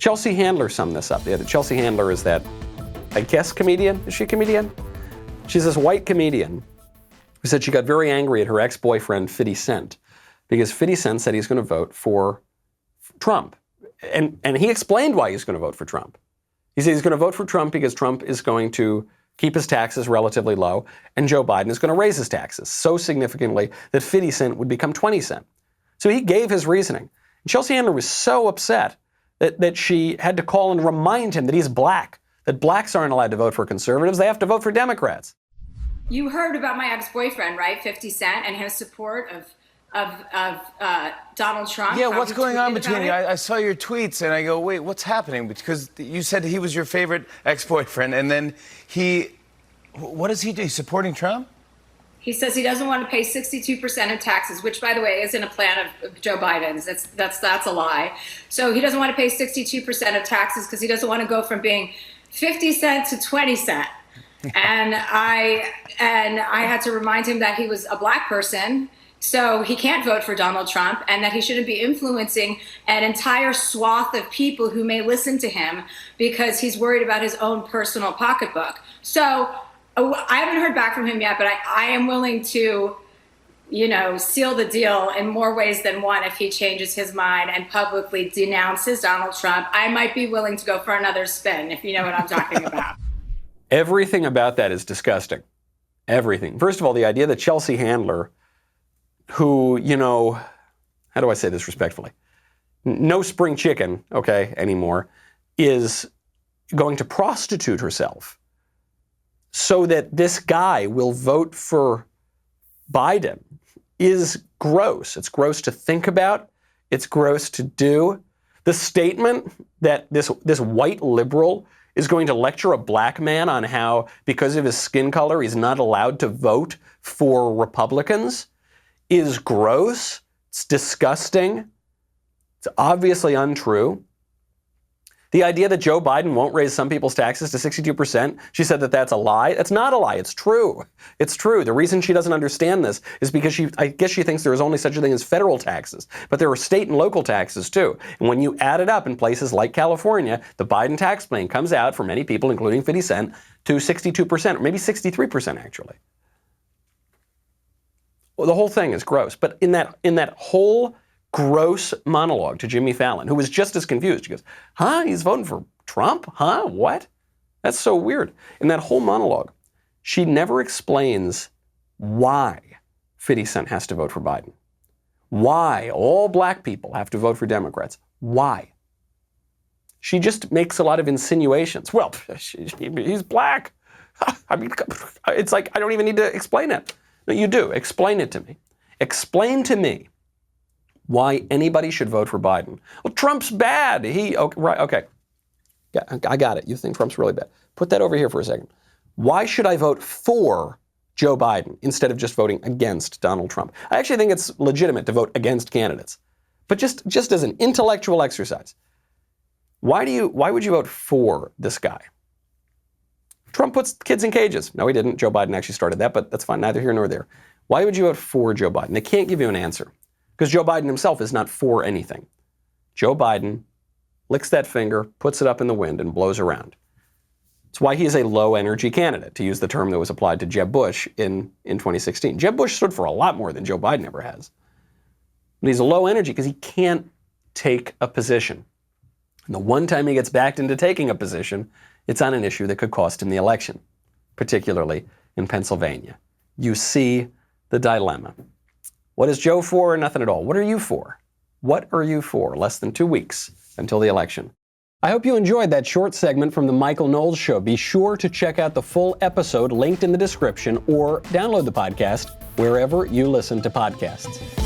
Chelsea Handler summed this up. Chelsea Handler is that, I guess, comedian. Is she a comedian? She's this white comedian who said she got very angry at her ex-boyfriend, 50 Cent, because 50 Cent said he's going to vote for Trump. And he explained why he's going to vote for Trump. He said he's going to vote for Trump because Trump is going to keep his taxes relatively low, and Joe Biden is going to raise his taxes so significantly that 50 Cent would become 20 Cent. So he gave his reasoning. And Chelsea Handler was so upset that she had to call and remind him that he's black, that blacks aren't allowed to vote for conservatives, they have to vote for Democrats. You heard about my ex-boyfriend, right? 50 Cent, and his support of Donald Trump. Yeah, what's going on between you? I saw your tweets and I go, wait, what's happening? Because you said he was your favorite ex-boyfriend, and then what does he do? He's supporting Trump? He says he doesn't want to pay 62% of taxes, which, by the way, isn't a plan of Joe Biden's. That's a lie. So he doesn't want to pay 62% of taxes because he doesn't want to go from being 50 cent to 20 cent. And I had to remind him that he was a black person, so he can't vote for Donald Trump, and that he shouldn't be influencing an entire swath of people who may listen to him because he's worried about his own personal pocketbook. So I haven't heard back from him yet, but I am willing to, seal the deal in more ways than one if he changes his mind and publicly denounces Donald Trump. I might be willing to go for another spin, if you know what I'm talking about. Everything about that is disgusting. Everything. First of all, the idea that Chelsea Handler, who, how do I say this respectfully? No spring chicken, anymore, is going to prostitute herself so that this guy will vote for Biden is gross. It's gross to think about. It's gross to do. The statement that this white liberal is going to lecture a black man on how, because of his skin color, he's not allowed to vote for Republicans is gross. It's disgusting. It's obviously untrue. The idea that Joe Biden won't raise some people's taxes to 62%, she said that that's a lie. That's not a lie. It's true. It's true. The reason she doesn't understand this is because I guess she thinks there is only such a thing as federal taxes, but there are state and local taxes too. And when you add it up in places like California, the Biden tax plan comes out for many people, including 50 Cent, to 62%, or maybe 63% actually. Well, the whole thing is gross. But in that whole gross monologue to Jimmy Fallon, who was just as confused. He goes, he's voting for Trump? What? That's so weird. In that whole monologue, she never explains why 50 Cent has to vote for Biden. Why all black people have to vote for Democrats. Why? She just makes a lot of insinuations. Well, he's black. I mean, it's like, I don't even need to explain it. No, you do. Explain it to me. Explain to me why anybody should vote for Biden. Well, Trump's bad. Okay. Yeah, I got it. You think Trump's really bad. Put that over here for a second. Why should I vote for Joe Biden instead of just voting against Donald Trump? I actually think it's legitimate to vote against candidates. But just as an intellectual exercise, why would you vote for this guy? Trump puts kids in cages. No, he didn't. Joe Biden actually started that, but that's fine. Neither here nor there. Why would you vote for Joe Biden? They can't give you an answer because Joe Biden himself is not for anything. Joe Biden licks that finger, puts it up in the wind, and blows around. It's why he is a low-energy candidate, to use the term that was applied to Jeb Bush in 2016. Jeb Bush stood for a lot more than Joe Biden ever has. But he's a low energy because he can't take a position. And the one time he gets backed into taking a position, it's on an issue that could cost him the election, particularly in Pennsylvania. You see the dilemma. What is Joe for? Nothing at all. What are you for? What are you for? Less than 2 weeks until the election. I hope you enjoyed that short segment from the Michael Knowles Show. Be sure to check out the full episode linked in the description or download the podcast wherever you listen to podcasts.